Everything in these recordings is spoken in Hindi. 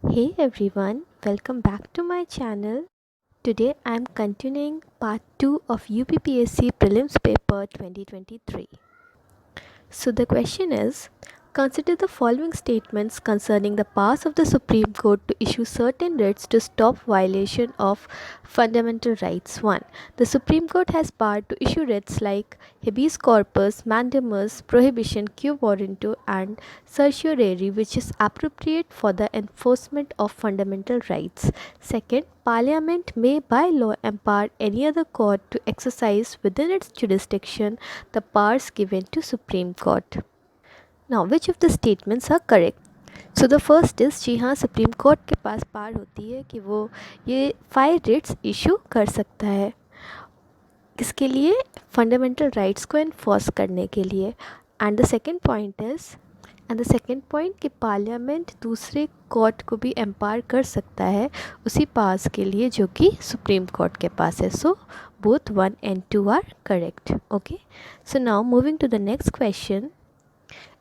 Hey everyone, welcome back to my channel. Today I am continuing part 2 of UPPSC Prelims Paper 2023. So the question is, consider the following statements concerning the powers of the Supreme Court to issue certain writs to stop violation of fundamental rights. 1. The Supreme Court has power to issue writs like habeas corpus, mandamus, prohibition, quo warranto and certiorari which is appropriate for the enforcement of fundamental rights. Second, Parliament may by law empower any other court to exercise within its jurisdiction the powers given to Supreme Court. Now, which of the statements are correct? So the first is जी हाँ सुप्रीम कोर्ट के पास पावर होती है कि वो ये 5 रिट्स इशू कर सकता है किसके लिए फंडामेंटल राइट्स को इन्फोर्स करने के लिए and the second point is and the second point कि पार्लियामेंट दूसरे कोर्ट को भी एम्पावर कर सकता है उसी पास के लिए जो कि सुप्रीम कोर्ट के पास है. सो both 1 and 2 are correct. Okay, so now moving to the next question,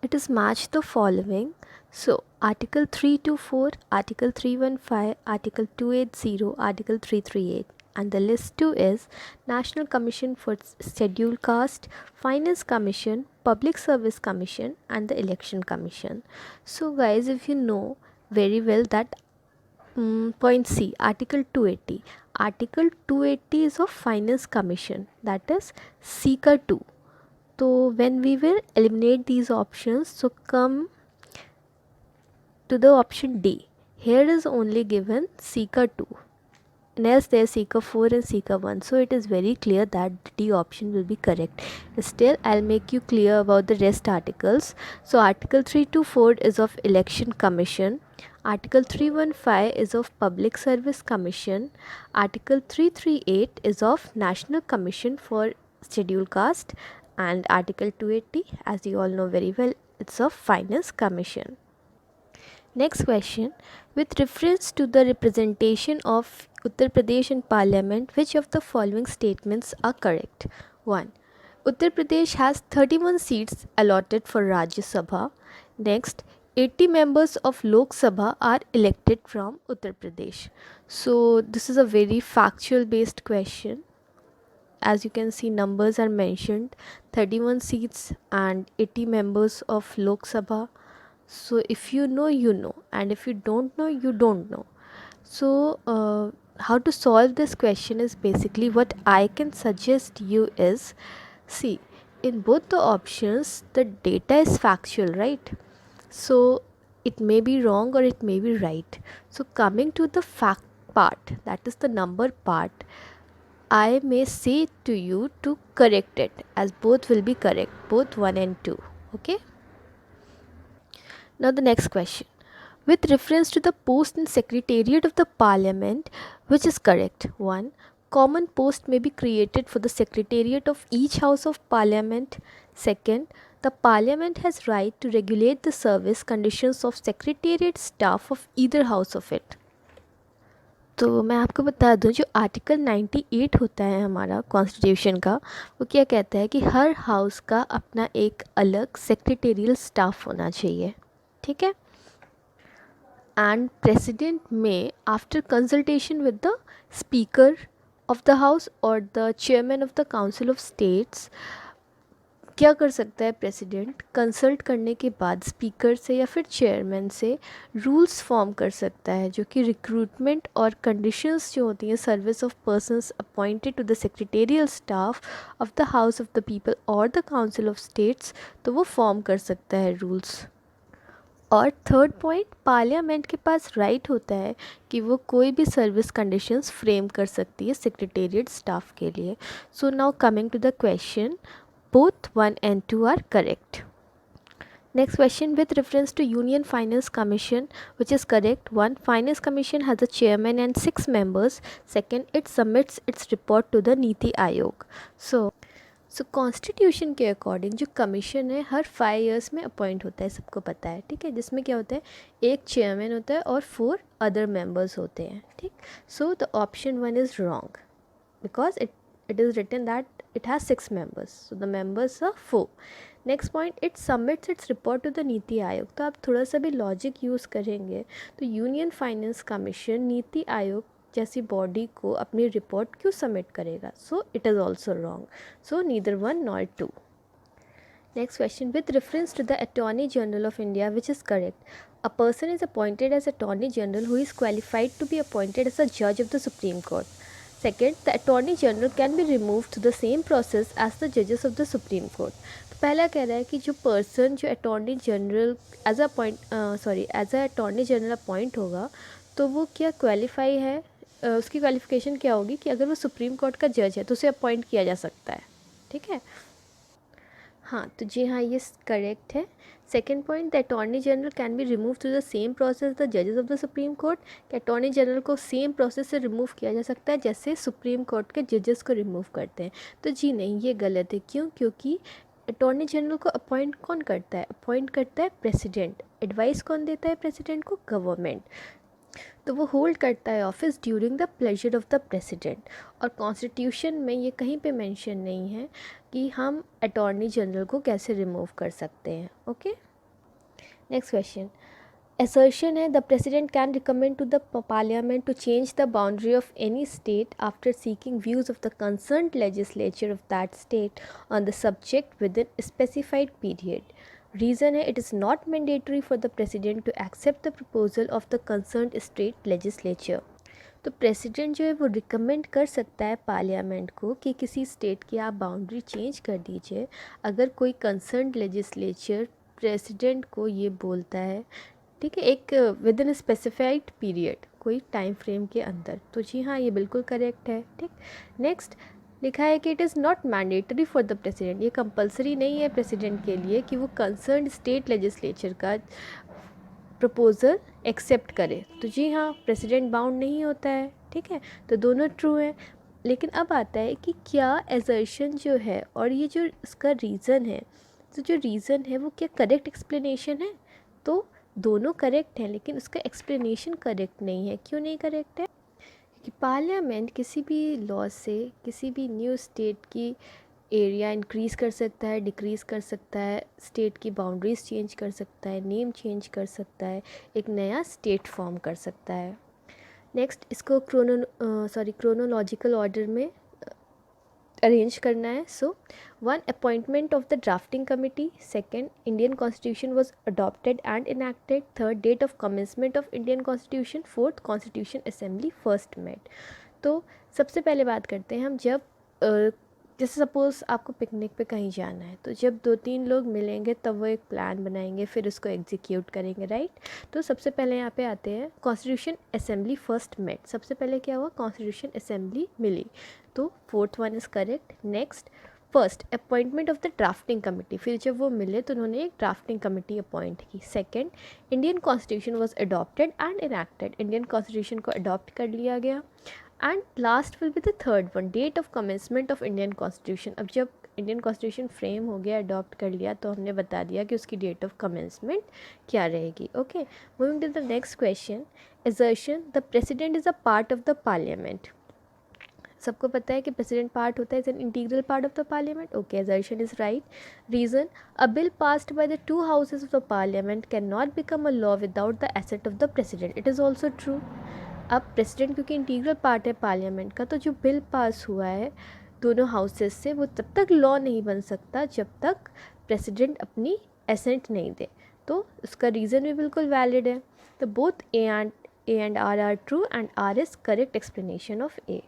it is match the following. So article 324, article 315, article 280, article 338, and the list 2 is National Commission for Scheduled Caste, Finance Commission, Public Service Commission and the Election Commission. So guys, if you know very well that point C, article 280, article 280 is of Finance Commission, that is seeker 2. So when we will eliminate these options, so come to the option D. Here is only given seeker 2 and else there is seeker 4 and seeker 1. So it is very clear that D option will be correct. Still I'll make you clear about the rest articles. So article 324 is of Election Commission. Article 315 is of Public Service Commission. Article 338 is of National Commission for Scheduled Caste and Article 280, as you all know very well, it's of Finance Commission. Next question, with reference to the representation of Uttar Pradesh in Parliament, which of the following statements are correct? 1. Uttar Pradesh has 31 seats allotted for Rajya Sabha. Next, 80 members of Lok Sabha are elected from Uttar Pradesh. So this is a very factual based question. As you can see, numbers are mentioned, 31 seats and 80 members of Lok Sabha. So if you know, you know, and if you don't know, you don't know. So how to solve this question is basically what I can suggest you is, see, in both the options the data is factual, right? So it may be wrong or it may be right. So coming to the fact part, that is the number part, I may say to you to correct it, as both will be correct, both 1 and 2. Okay. Now the next question. With reference to the post and secretariat of the parliament, which is correct? 1. Common post may be created for the secretariat of each house of parliament. Second, the parliament has right to regulate the service conditions of secretariat staff of either house of it. तो मैं आपको बता दूं, जो आर्टिकल 98 होता है हमारा कॉन्स्टिट्यूशन का, वो क्या कहता है कि हर हाउस का अपना एक अलग सेक्रेटेरियल स्टाफ होना चाहिए. ठीक है. And president may, after consultation with the speaker of the house or the chairman of the council of states, क्या कर सकता है प्रेसिडेंट, कंसल्ट करने के बाद स्पीकर से या फिर चेयरमैन से रूल्स फॉर्म कर सकता है जो कि रिक्रूटमेंट और कंडीशंस जो होती हैं service of persons appointed to the secretarial staff of the House of the People और द काउंसिल ऑफ स्टेट्स, तो वो फॉर्म कर सकता है रूल्स. और थर्ड पॉइंट, पार्लियामेंट के पास राइट होता है कि वो कोई भी सर्विस कंडीशंस फ्रेम कर सकती है सेक्रेटेरिएट स्टाफ के लिए. So now coming to the question, both 1 and 2 are correct. Next question, with reference to Union Finance Commission, which is correct? 1. Finance Commission has a chairman and 6 members. Second, it submits its report to the Niti Aayog. So constitution के अकॉर्डिंग जो कमीशन है हर 5 years में अपॉइंट होता है, सबको पता है. ठीक है. जिसमें क्या होता है, एक चेयरमैन होता है और 4 अदर मेंबर्स होते हैं. ठीक. So the option 1 is wrong because it is written that it has 6 members, so the members are 4. Next point, it submits its report to the NITI Aayog. तो आप थोड़ा सा भी लॉजिक यूज़ करेंगे तो union finance commission NITI Aayog जैसी बॉडी को अपनी रिपोर्ट क्यों सबमिट करेगा? So it is also wrong. So neither one nor two. Next question, with reference to the Attorney General of India, which is correct? A person is appointed as Attorney General who is qualified to be appointed as a judge of the Supreme Court. Second, the Attorney General can be removed to the same process as the judges of the Supreme Court. तो पहला कह रहा है कि जो पर्सन जो attorney general as a attorney general appoint होगा तो वो क्या क्वालिफाई है, उसकी क्वालिफिकेशन क्या होगी कि अगर वो सुप्रीम कोर्ट का जज है तो उसे अपॉइंट किया जा सकता है। ठीक है, हाँ तो जी हाँ ये करेक्ट है। Second point, the attorney general can be remove through the same process the जजेस ऑफ द सुप्रीम कोर्ट। कि अटॉर्नी जनरल को सेम प्रोसेस से रिमूव किया जा सकता है जैसे सुप्रीम कोर्ट के जजेस को रिमूव करते हैं। तो जी नहीं, ये गलत है। क्यों? क्योंकि अटॉर्नी जनरल को अपॉइंट कौन करता है? अपॉइंट करता है प्रेसिडेंट। एडवाइस कौन देता है प्रेसिडेंट को? गवर्नमेंट। तो वो होल्ड करता है office during the pleasure of the president. और कॉन्स्टिट्यूशन में ये कहीं पे मेंशन नहीं है कि हम अटॉर्नी जनरल को कैसे रिमूव कर सकते हैं। ओके, नेक्स्ट क्वेश्चन, assertion है the president can recommend to the parliament to change the boundary of any state after seeking views of the concerned legislature of that state on the subject within a specified period. Reason है it is not mandatory for the president to accept the proposal of the concerned state legislature. तो प्रेसिडेंट जो है वो रिकमेंड कर सकता है पार्लियामेंट को कि किसी स्टेट की आप बाउंड्री चेंज कर दीजिए अगर कोई कंसर्न लेजिस्लेचर प्रेसिडेंट को ये बोलता है। ठीक है, एक विद इन स्पेसिफाइड पीरियड, कोई टाइम फ्रेम के अंदर। तो जी हाँ ये बिल्कुल करेक्ट है। ठीक, नेक्स्ट लिखा है कि it is not mandatory for the president. ये कंपलसरी नहीं है प्रेसिडेंट के लिए कि वो कंसर्न स्टेट लेजिस्लेचर का प्रपोज़ल एक्सेप्ट करे। तो जी हाँ प्रेसिडेंट बाउंड नहीं होता है। ठीक है, तो दोनों ट्रू है। लेकिन अब आता है कि क्या एजर्शन जो है और ये जो इसका रीज़न है, तो जो रीज़न है वो क्या करेक्ट एक्सप्लेनेशन है? तो दोनों करेक्ट हैं लेकिन उसका एक्सप्लेनेशन करेक्ट नहीं है। क्यों नहीं करेक्ट है? कि पार्लियामेंट किसी भी लॉ से किसी भी न्यू स्टेट की एरिया इंक्रीज़ कर सकता है, डिक्रीज़ कर सकता है, स्टेट की बाउंड्रीज़ चेंज कर सकता है, नेम चेंज कर सकता है, एक नया स्टेट फॉर्म कर सकता है। नेक्स्ट इसको क्रोनोलॉजिकल ऑर्डर में अरेंज करना है। So one, appointment of the drafting committee. Second, Indian constitution was adopted and enacted. Third, date of commencement of Indian constitution. Fourth, constitution assembly first met. तो सबसे पहले बात करते हैं हम, जब जैसे सपोज़ आपको पिकनिक पे कहीं जाना है तो जब 2-3 लोग मिलेंगे तब वो एक प्लान बनाएंगे, फिर उसको एग्जीक्यूट करेंगे, राइट? तो सबसे पहले यहाँ पे आते हैं कॉन्स्टिट्यूशन असेंबली फर्स्ट मेट। सबसे पहले क्या हुआ? कॉन्स्टिट्यूशन असेंबली मिली, तो fourth one is correct. Next, first appointment of the drafting committee. फिर जब वो मिले तो उन्होंने एक ड्राफ्टिंग कमेटी अपॉइंट की। Second, Indian constitution was adopted and enacted. Indian constitution को अडॉप्ट कर लिया गया। And last will be the third one, date of commencement of Indian constitution. अब जब इंडियन कॉन्स्टिट्यूशन फ्रेम हो गया, अडॉप्ट कर लिया, तो हमने बता दिया कि उसकी डेट ऑफ कमेंसमेंट क्या रहेगी। Okay, moving to the next question, assertion the president is a part of the parliament. सबको पता है कि प्रेसिडेंट पार्ट होता है, is an integral part of the parliament. Okay, assertion is right. Reason, a bill passed by the two houses of the parliament can not become a law without the assent of the president. It is also true. अब प्रेसिडेंट क्योंकि इंटीग्रल पार्ट है पार्लियामेंट का, तो जो बिल पास हुआ है दोनों हाउसेज से वो तब तक लॉ नहीं बन सकता जब तक प्रेसिडेंट अपनी एसेंट नहीं दे। तो उसका रीज़न भी बिल्कुल वैलिड है। तो both A and R are true and R is correct explanation of A.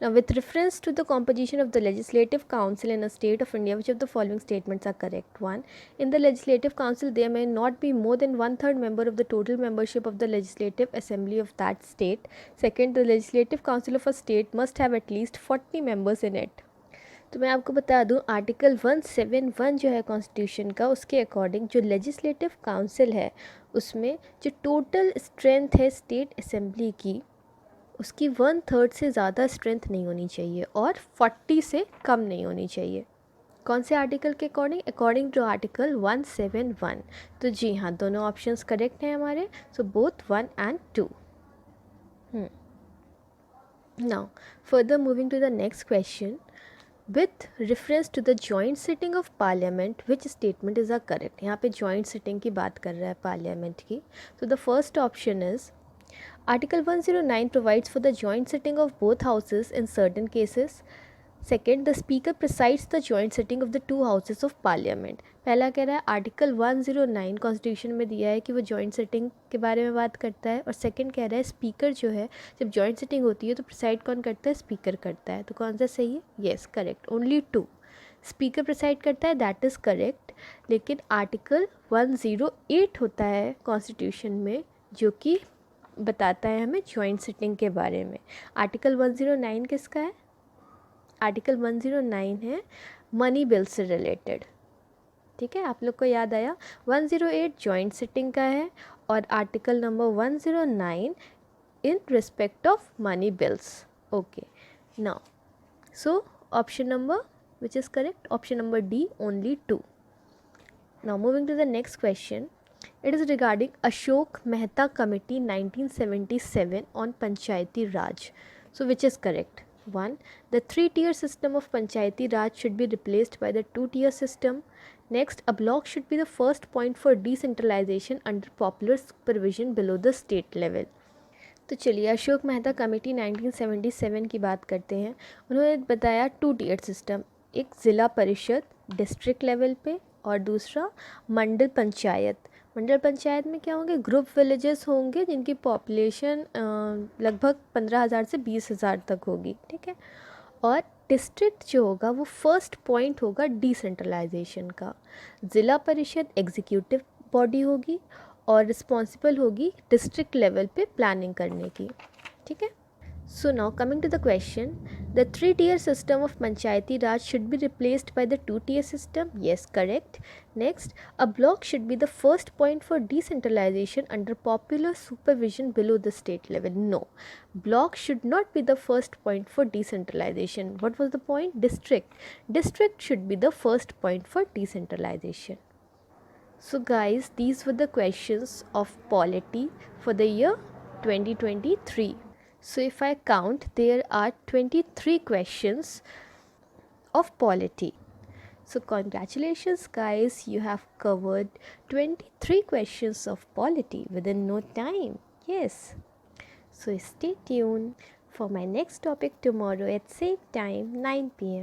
Now, with reference to the composition of the Legislative Council in a state of India, which of the following statements are correct? 1. In the Legislative Council, there may not be more than 1/3 member of the total membership of the Legislative Assembly of that state. Second, the Legislative Council of a state must have at least 40 members in it. तो मैं आपको बता दूं, आर्टिकल 171 जो है कॉन्स्टिट्यूशन का, उसके अकॉर्डिंग जो लेजिस्लेटिव काउंसिल है उसमें जो टोटल स्ट्रेंथ है स्टेट असेंबली की, उसकी 1/3 से ज़्यादा स्ट्रेंथ नहीं होनी चाहिए और 40 से कम नहीं होनी चाहिए। कौन से आर्टिकल के अकॉर्डिंग? According to article 171। तो जी हाँ दोनों ऑप्शंस करेक्ट हैं हमारे। So both 1 and 2। Now further moving to the next question, with reference to the joint sitting of parliament which statement is a correct. यहाँ पे जॉइंट सिटिंग की बात कर रहा है पार्लियामेंट की। तो the first option is Article 109 provides for the joint sitting of both houses in certain cases. Second, the speaker presides the joint sitting of the two houses of parliament. पहला कह रहा है आर्टिकल 109 कॉन्स्टिट्यूशन में दिया है कि वो जॉइंट सिटिंग के बारे में बात करता है, और सेकंड कह रहा है स्पीकर जो है जब जॉइंट सिटिंग होती है तो प्रिसाइड कौन करता है, स्पीकर करता है। तो कौन सा सही है, yes correct, only two. Speaker preside करता है, दैट इज़ करेक्ट। लेकिन आर्टिकल 108 होता है कॉन्स्टिट्यूशन में जो कि बताता है हमें जॉइंट सिटिंग के बारे में। आर्टिकल 109 किसका है, आर्टिकल 109 है मनी बिल से रिलेटेड। ठीक है, आप लोग को याद आया। 108 जॉइंट सिटिंग का है और article number 109 in respect of money bills. Okay, now so option number which is correct, option number D, only two. Now moving to the next question. It is regarding Ashok Mehta Committee 1977 on Panchayati Raj. So which is correct? 1. The 3-tier system of Panchayati Raj should be replaced by the 2-tier system. Next, a block should be the first point for decentralization under popular supervision below the state level. तो चलिए अशोक मेहता कमेटी 1977 की बात करते हैं। उन्होंने बताया 2-tier सिस्टम, एक ज़िला परिषद डिस्ट्रिक्ट लेवल पे और दूसरा मंडल पंचायत। मंडल पंचायत में क्या होंगे, ग्रुप विलेजेस होंगे जिनकी पॉपुलेशन लगभग 15,000 से 20,000 तक होगी। ठीक है, और डिस्ट्रिक्ट जो होगा वो फर्स्ट पॉइंट होगा डिसेंट्रलाइजेशन का। ज़िला परिषद एग्जीक्यूटिव बॉडी होगी और रिस्पॉन्सिबल होगी डिस्ट्रिक्ट लेवल पे प्लानिंग करने की। ठीक है, so now coming to the question, the 3-tier system of Panchayati Raj should be replaced by the 2-tier system. Yes, correct. Next, a block should be the first point for decentralization under popular supervision below the state level. No, block should not be the first point for decentralization. What was the point? District should be the first point for decentralization. So guys, these were the questions of polity for the year 2023. So if I count, there are 23 questions of polity. So congratulations guys, you have covered 23 questions of polity within no time. Yes. So stay tuned for my next topic tomorrow at same time, 9 p.m.